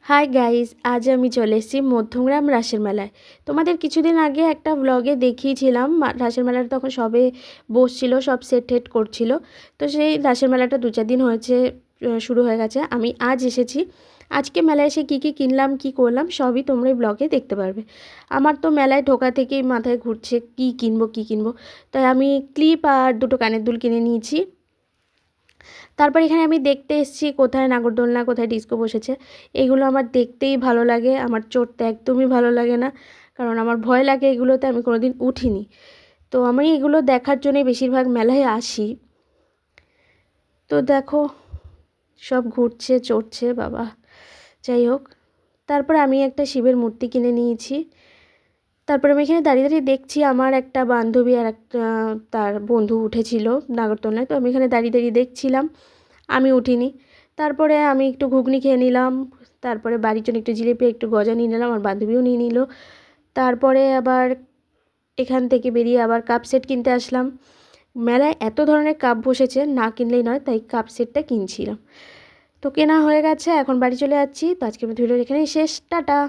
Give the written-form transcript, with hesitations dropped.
Hi guys, আজ আমি চলে এসেছি মধ্যমগ্রাম রাসের মেলায়। তোমাদের কিছুদিন আগে একটা ব্লগে দেখিয়েছিলাম রাসের মেলাটা তখন সবে বসছিল, সব সেট টেট করছিল। তো সেই রাসের মেলাটা 2-4 দিন হয়েছে, শুরু হয়ে গেছে। আমি আজ এসেছি। আজকে মেলায় এসে কী কী কিনলাম, কী করলাম সবই তোমরা এই ব্লগে দেখতে পারবে। আমার তো মেলায় ঢোকা থেকেই মাথায় ঘুরছে কী কিনবো। তাই আমি ক্লিপ আর দুটো কানের দুল কিনে নিয়েছি। তারপর এখানে আমি দেখতে এসেছি কোথায় নাগরদোলনা, কোথায় ডিস্কো বসেছে। এগুলো আমার দেখতেই ভালো লাগে, আমার চড়তে একদমই ভালো লাগে না, কারণ আমার ভয় লাগে এগুলোতে, আমি কোনোদিন উঠিনি। তো আমি এগুলো দেখার জন্যই বেশিরভাগ মেলায় আসি। তো দেখো সব ঘুরছে চড়ছে বাবা, যাই হোক। তারপর আমি একটা শিবের মূর্তি কিনে নিয়েছি। তারপরে আমি এখানে দাঁড়িয়ে দাঁড়িয়ে দেখছি, আমার একটা বান্ধবী আর একটা তার বন্ধু উঠেছিল নাগরদোলনায়। তো আমি এখানে দাঁড়িয়ে দাঁড়িয়ে দেখছিলাম, আমি উঠিনি। তারপরে আমি একটু ঘুগনি খেয়ে নিলাম, তারপরে বাড়ির জন্য একটু জিলিপি, একটু গজা নিয়ে নিলাম, আমার বান্ধবীও নিয়ে নিল। তারপরে আবার এখান থেকে বেরিয়ে আবার কাপ সেট কিনতে আসলাম। মেলায় এত ধরনের কাপ বসেছে, না কিনলেই নয়, তাই কাপ সেটটা কিনছিলাম। তো কেনা হয়ে গেছে, এখন বাড়ি চলে যাচ্ছি। তো আজকের ভিডিওটা এখানেই শেষ, টাটা।